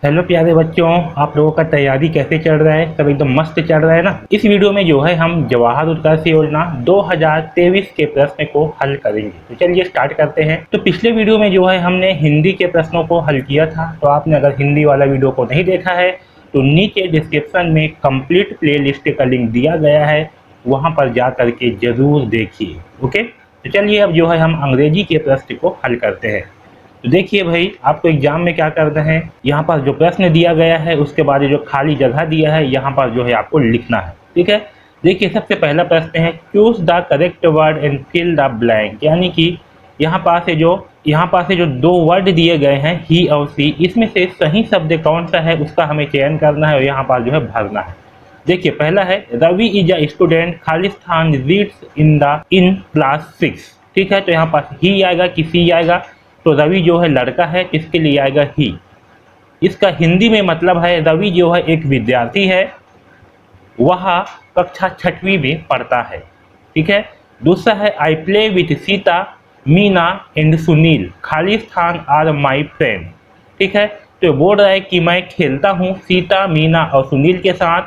Hello प्यारे बच्चों, आप लोगों का तैयारी कैसे चल रहा है? सब एकदम मस्त चल रहा है ना। इस वीडियो में जो है हम जवाहर उत्कर्ष योजना 2023 के प्रश्न को हल करेंगे। तो चलिए स्टार्ट करते हैं। तो पिछले वीडियो में जो है हमने हिंदी के प्रश्नों को हल किया था। तो आपने अगर हिंदी वाला वीडियो को नहीं देखा है तो नीचे डिस्क्रिप्शन में कंप्लीट प्ले लिस्ट का लिंक दिया गया है, वहाँ पर जा करके जरूर देखिए। ओके, तो चलिए अब जो है हम अंग्रेजी के प्रश्न को हल करते हैं। तो देखिए भाई, आपको एग्जाम में क्या करना है, यहाँ पर जो प्रश्न दिया गया है उसके बाद जो खाली जगह दिया है यहाँ पर जो है आपको लिखना है। ठीक है, देखिए सबसे पहला प्रश्न है choose the correct word and fill the blank. यानी कि यहाँ पास से जो दो वर्ड दिए गए हैं ही और सी, इसमें से सही शब्द कौन सा है उसका हमें चयन करना है और यहाँ पर जो है भरना है। देखिए पहला है रवि इज अ स्टूडेंट खालिस्तान रीड्स इन क्लास 6। ठीक है, तो यहाँ पास ही आएगा कि सी आएगा? तो रवि जो है लड़का है, किसके लिए आएगा? ही। इसका हिंदी में मतलब है रवि जो है एक विद्यार्थी है, वह कक्षा 6वीं में पढ़ता है। ठीक है, दूसरा है I play with Sita Mina and Sunil खालिस्तान आर माई फ्रेंड। ठीक है, तो बोल रहा है कि मैं खेलता हूँ सीता मीना और सुनील के साथ,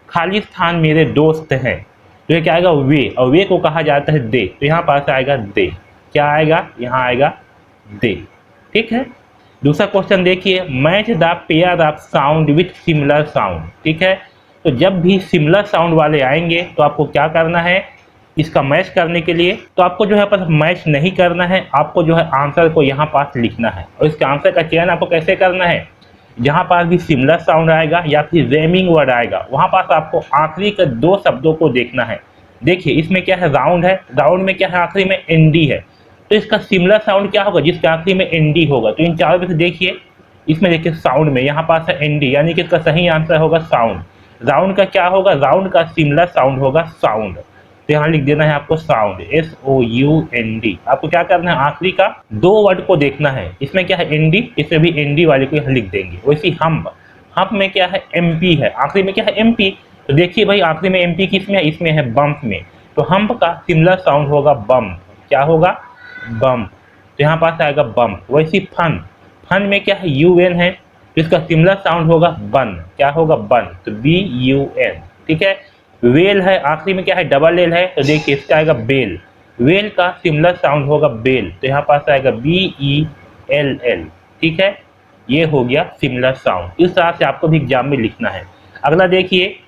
खालिस्तान मेरे दोस्त हैं। तो ये क्या आएगा? वे, और वे को कहा जाता है दे। तो यहाँ पास आएगा दे। क्या आएगा? यहाँ आएगा दे। ठीक है, दूसरा क्वेश्चन देखिए match the pair of sound with similar sound. ठीक है, तो जब भी सिमिलर साउंड वाले आएंगे तो आपको क्या करना है, इसका मैच करने के लिए तो आपको जो है पर मैच नहीं करना है, आपको जो है आंसर को यहाँ पास लिखना है। और इसके आंसर का चयन आपको कैसे करना है, जहाँ पास भी सिमिलर साउंड आएगा या फिर रेमिंग वर्ड आएगा वहाँ पास आपको आखिरी के दो शब्दों को देखना है। देखिए इसमें क्या है, राउंड है, राउंड में क्या है, आखिरी में एनडी है, तो इसका सिमिलर साउंड क्या होगा, जिसके आखिरी में एनडी होगा। तो इन चारों में से देखिए, इसमें देखिए साउंड में यहाँ पास है एनडी, यानी कि इसका सही आंसर होगा साउंड। राउंड का क्या होगा, राउंड का सिमिलर साउंड होगा साउंड। तो यहाँ लिख देना है आपको साउंड, SOUND। आपको क्या करना है, आखिरी का दो वर्ड को देखना है। इसमें क्या है एनडी, इसमें भी एनडी वाले को यहाँ लिख देंगे। वैसे हम्प, हम्प में क्या है, MP है, आखिरी में क्या है MP। तो देखिए भाई आखिरी में MP किसमें है, इसमें है बम्प में। तो हम्प का सिमिलर साउंड होगा बम्प। क्या होगा, बम्प। तो यहाँ पास आएगा बम्प। वैसे फन, फन में क्या है, UN है, तो इसका सिमिलर साउंड होगा बन। क्या होगा, बन। तो BUN। ठीक है, वेल है, आखिरी में क्या है, डबल एल है, तो देखिए इसका आएगा बेल। वेल का सिमिलर साउंड होगा बेल, तो यहाँ पास आएगा BELL। ठीक है, ये हो गया सिमिलर साउंड। इस तरह से आपको भी एग्जाम में लिखना है। अगला देखिए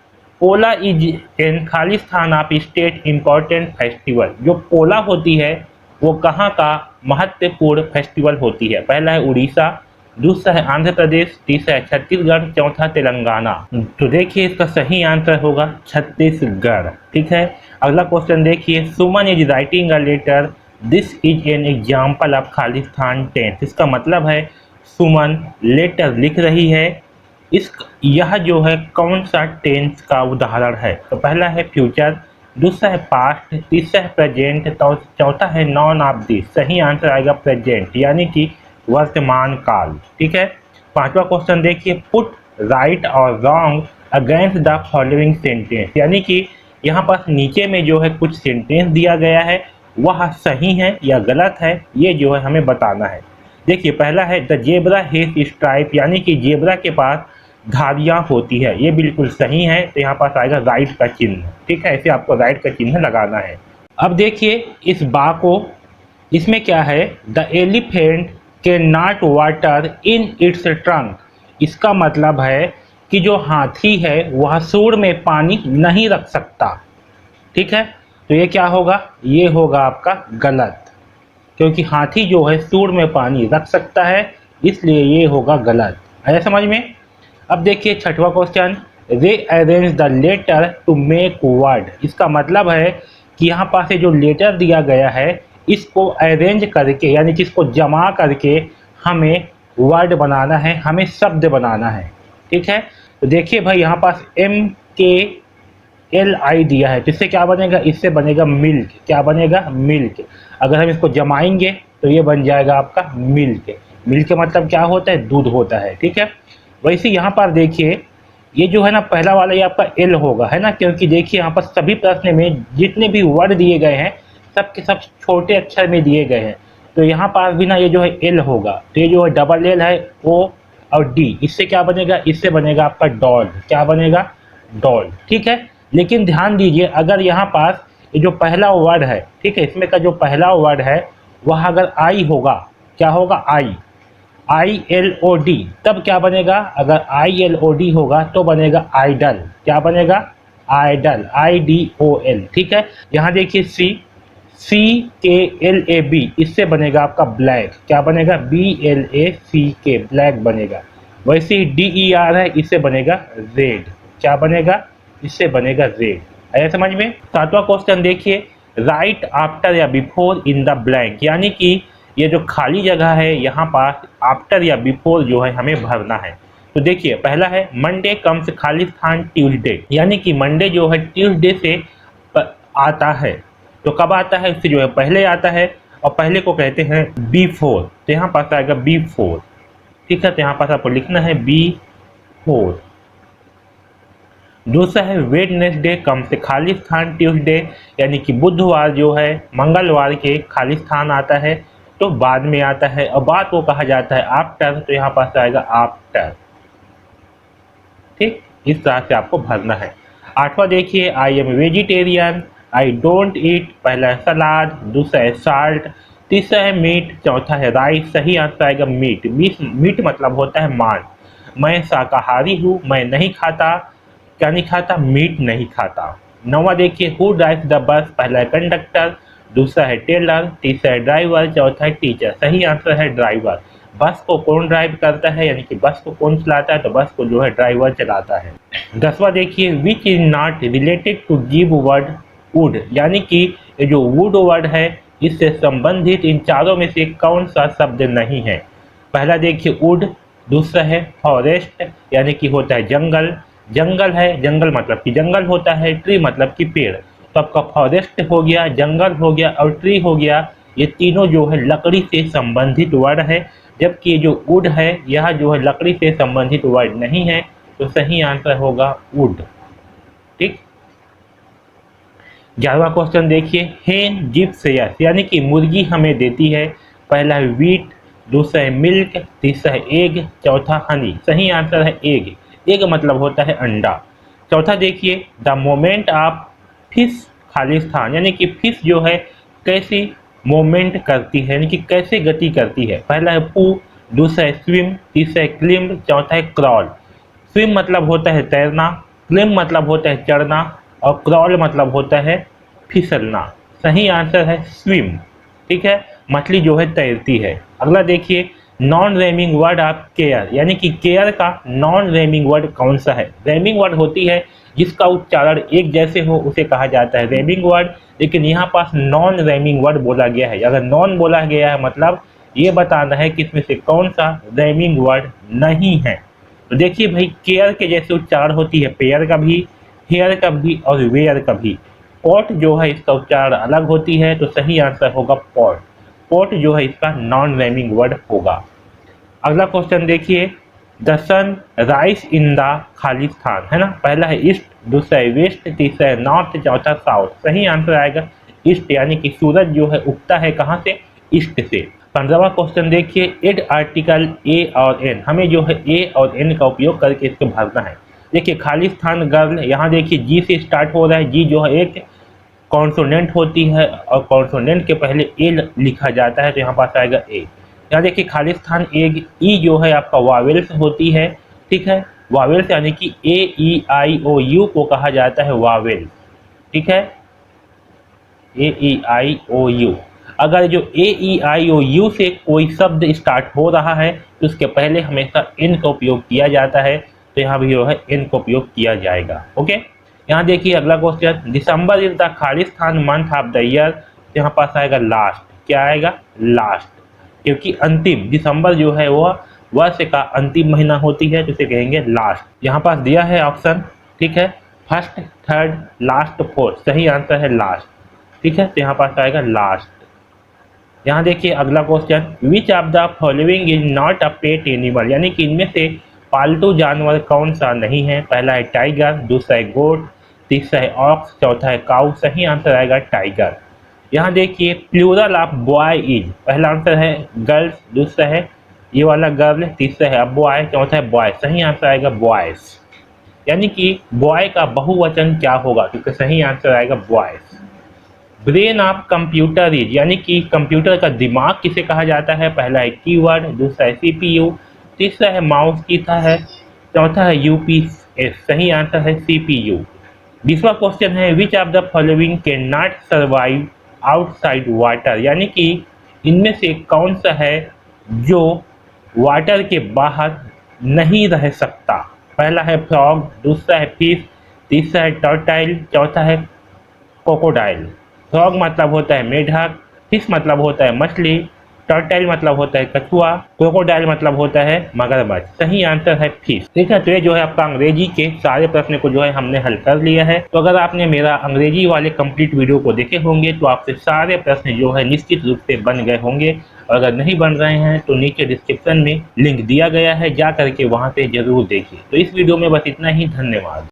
Pola is an Khalistan of state important festival. जो पोला होती है वो कहाँ का महत्वपूर्ण फेस्टिवल होती है? पहला है उड़ीसा, दूसरा है आंध्र प्रदेश, तीसरा है छत्तीसगढ़, चौथा तेलंगाना। तो देखिए इसका सही आंसर होगा छत्तीसगढ़। ठीक है, अगला क्वेश्चन देखिए Suman is writing a letter, this is an example of Khalistan tense. इसका मतलब है सुमन लेटर लिख रही है, यह जो है कौन सा टेंस का उदाहरण है? तो पहला है फ्यूचर, दूसरा है पास्ट, तीसरा है प्रेजेंट, तो चौथा है नॉन ऑफ दिस। सही आंसर आएगा प्रेजेंट, यानी कि वर्तमान काल। ठीक है, पांचवा क्वेश्चन देखिए पुट राइट और wrong against the following sentence. यानी कि यहाँ पास नीचे में जो है कुछ सेंटेंस दिया गया है, वह सही है या गलत है, ये जो है हमें बताना है। देखिए पहला है द जेब्रा हैज स्ट्राइप, यानी कि जेब्रा के पास धारियाँ होती है, ये बिल्कुल सही है। तो यहाँ पास आएगा राइट का चिन्ह। ठीक है, ऐसे आपको राइट का चिन्ह लगाना है। अब देखिए इस बा को, इसमें क्या है, the elephant can not water in its trunk. इसका मतलब है कि जो हाथी है वह सूंड में पानी नहीं रख सकता। ठीक है, तो ये क्या होगा, ये होगा आपका गलत, क्योंकि हाथी जो है सूंड में पानी रख सकता है, इसलिए ये होगा गलत। आया समझ में? अब देखिए छठवां question rearrange the letter to make word. इसका मतलब है कि यहाँ पास जो लेटर दिया गया है इसको अरेंज करके, यानी कि इसको जमा करके हमें वर्ड बनाना है, हमें शब्द बनाना है। ठीक है, तो देखिए भाई यहाँ पास MKLI दिया है, तो इससे क्या बनेगा, इससे बनेगा मिल्क। क्या बनेगा, मिल्क। अगर हम इसको जमाएंगे तो ये बन जाएगा आपका मिल्क। मिल्क मतलब क्या होता है, दूध होता है। ठीक है, वैसे यहाँ पर देखिए ये जो है ना पहला वाला ये आपका L होगा, है ना, क्योंकि देखिए यहाँ पर सभी प्रश्न में जितने भी वर्ड दिए गए हैं सब के सब छोटे अक्षर में दिए गए हैं, तो यहाँ पास भी ना ये जो है L होगा। तो ये जो है डबल L है वो और डी, इससे क्या बनेगा, इससे बनेगा आपका डॉल, क्या बनेगा, डॉल। ठीक है, लेकिन ध्यान दीजिए अगर यहाँ पास ये जो पहला वर्ड है, ठीक है, इसमें का जो पहला वर्ड है वह अगर आई होगा, क्या होगा, आई, ILOD, तब क्या बनेगा, अगर ILOD होगा तो बनेगा आइडल, क्या बनेगा, आइडल, IDOL। ठीक है, यहाँ देखिए CKLAB, इससे बनेगा आपका ब्लैक, क्या बनेगा, BLACK, ब्लैक बनेगा। वैसे ही DER है, इससे बनेगा रेड, क्या बनेगा, इससे बनेगा रेड। आया समझ में। सातवां क्वेश्चन देखिए, राइट आफ्टर या बिफोर इन द ब्लैंक, यानी कि ये जो खाली जगह है यहाँ पास आफ्टर या बिफोर जो है हमें भरना है। तो देखिए पहला है मंडे कम्स खाली स्थान ट्यूसडे, यानी कि मंडे जो है ट्यूसडे से आता है। तो कब आता है, इससे जो है पहले आता है, और पहले को कहते हैं बिफोर, तो यहाँ पास आएगा बिफोर। ठीक है, तो यहाँ पास आपको लिखना है बिफोर। दूसरा है वेडनेसडे कम से खाली स्थान ट्यूसडे, यानी कि बुधवार जो है मंगलवार के खाली स्थान आता है, तो बाद में आता है, और बाद को कहा जाता है आफ्टर, तो यहाँ पास आएगा आफ्टर। ठीक, इस तरह से आपको भरना है। आठवां देखिए, I am vegetarian, I don't eat, पहला है सलाद, दूसरा है साल्ट, तीसरा है मीट, चौथा है राइस। सही आंसर आएगा मीट। मीट मतलब होता है मांस। मैं शाकाहारी हूँ, मैं नहीं खाता, क्या नहीं खाता, मीट नहीं खाता। नौवां देखिए, हु ड्राइव्स द बस, पहला है कंडक्टर, दूसरा है टेलर, तीसरा है ड्राइवर, चौथा है टीचर। सही आंसर है ड्राइवर। बस को कौन ड्राइव करता है, यानी कि बस को कौन चलाता है, तो बस को जो है ड्राइवर चलाता है। 10वां देखिए, which is not related to give word wood, यानी कि ये जो वुड वर्ड है इससे संबंधित इन चारों में से कौन सा शब्द नहीं है। पहला देखिए वुड, दूसरा है फॉरेस्ट, यानी कि होता है जंगल, जंगल है, जंगल मतलब कि जंगल होता है, ट्री मतलब कि पेड़। तो आपका फॉरेस्ट हो गया, जंगल हो गया और ट्री हो गया, ये तीनों जो है लकड़ी से संबंधित वर्ड है, जबकि ये जो वुड है यह जो है लकड़ी से संबंधित वर्ड नहीं है, तो सही आंसर होगा वुड। ठीक, 11वां क्वेश्चन देखिए, हेन गिव्स यस, यानी कि मुर्गी हमें देती है। पहला है वीट, दूसरा है मिल्क, तीसरा है एग, चौथा हनी। सही आंसर है एग। एग मतलब होता है अंडा। चौथा देखिए, द मोमेंट ऑफ फिश खाली स्थान, यानी कि फिश जो है कैसी मोमेंट करती है, यानी कि कैसे गति करती है। पहला है पू, दूसरा है स्विम, तीसरा है क्लिम्ब, चौथा है क्रॉल। स्विम मतलब होता है तैरना, क्लिम्ब मतलब होता है चढ़ना, और क्रॉल मतलब होता है फिसलना। सही आंसर है स्विम। ठीक है, मछली जो है तैरती है। अगला देखिए, नॉन रेमिंग वर्ड ऑफ केयर, यानी कि केयर का नॉन रेमिंग वर्ड कौन सा है। रेमिंग वर्ड होती है जिसका उच्चारण एक जैसे हो, उसे कहा जाता है रेमिंग वर्ड, लेकिन यहाँ पास नॉन रेमिंग वर्ड बोला गया है। अगर नॉन बोला गया है मतलब ये बताना है कि इसमें से कौन सा रेमिंग वर्ड नहीं है। तो देखिए भाई, केयर के जैसे उच्चारण होती है पेयर का भी, हेयर का भी और वेयर का भी। पॉट जो है इसका उच्चारण अलग होती है, तो सही आंसर होगा पॉट। पॉट जो है इसका नॉन रेमिंग वर्ड होगा। अगला क्वेश्चन देखिए, the sun rise in the खाली स्थान, है ना। पहला है ईस्ट, दूसरा है वेस्ट, तीसरा है नॉर्थ, चौथा साउथ। सही आंसर आएगा ईस्ट, यानी कि सूरज जो है उगता है कहाँ से, ईस्ट से। 15वां क्वेश्चन देखिए, एड आर्टिकल ए और एन, हमें जो है ए और एन का उपयोग करके इसको भरना है। देखिए खाली स्थान गर्ल, यहाँ देखिए जी से स्टार्ट हो रहा है, जी जो है एक कॉन्सोनेंट होती है और कॉन्सोनेंट के पहले ए लिखा जाता है, तो यहाँ पास आएगा ए। यहाँ देखिए खाली स्थान एग, ई जो है आपका वावेल्स होती है। ठीक है, वावेल्स यानी कि AEIOU को कहा जाता है वावेल। ठीक है, AEIOU। अगर जो AEIOU से कोई शब्द स्टार्ट हो रहा है तो उसके पहले हमेशा एन का उपयोग किया जाता है, तो यहाँ भी जो है एन का उपयोग किया जाएगा। ओके, यहाँ देखिए अगला क्वेश्चन, दिसंबर इज द खाली स्थान मंथ ऑफ द ईयर, तो यहाँ पास आएगा लास्ट। क्या आएगा, लास्ट, क्योंकि अंतिम, दिसंबर जो है वह वर्ष का अंतिम महीना होती है, तो इसे कहेंगे लास्ट। यहाँ पास दिया है ऑप्शन, ठीक है, फर्स्ट, थर्ड, लास्ट, फोर्थ। सही आंसर है लास्ट। ठीक है, तो यहाँ पास आएगा लास्ट। यहाँ देखिए अगला question, which of the following is not a pet animal, यानी कि इनमें से पालतू जानवर कौन सा नहीं है। पहला है टाइगर, दूसरा है गोट, तीसरा है ऑक्स, चौथा है काऊ। सही आंसर आएगा टाइगर। यहाँ देखिए प्लूरल ऑफ बॉय इज, पहला आंसर है गर्ल्स, दूसरा है ये वाला गर्ल, तीसरा है बॉय, चौथा है बॉय। सही आंसर आएगा बॉयज, यानी कि बॉय का बहुवचन क्या होगा, क्योंकि सही आंसर आएगा boys. Brain of computer is, यानी कि कंप्यूटर का दिमाग किसे कहा जाता है। पहला है कीवर्ड, दूसरा है सीपीयू, तीसरा है माउस तीसरा है, चौथा है यूपीएस। सही आंसर है सीपीयू। 20वां क्वेश्चन है which of the following can not survive outside water, यानी कि इनमें से कौन सा है जो वाटर के बाहर नहीं रह सकता। पहला है फ्रॉग, दूसरा है फिश, तीसरा है टर्टाइल, चौथा है क्रोकोडाइल। फ्रॉग मतलब होता है मेढक, फिश मतलब होता है मछली, टर्टाइल मतलब होता है कछुआ, क्रोकोडाइल मतलब होता है मगरमच्छ। सही आंसर है फिश। ठीक है, तो ये जो है आपका अंग्रेजी के सारे प्रश्न को जो है हमने हल कर लिया है। तो अगर आपने मेरा अंग्रेजी वाले कंप्लीट वीडियो को देखे होंगे तो आपसे सारे प्रश्न जो है निश्चित रूप से बन गए होंगे। और अगर नहीं बन रहे हैं तो नीचे डिस्क्रिप्शन में लिंक दिया गया है, जा करके वहां से जरूर देखिए। तो इस वीडियो में बस इतना ही, धन्यवाद।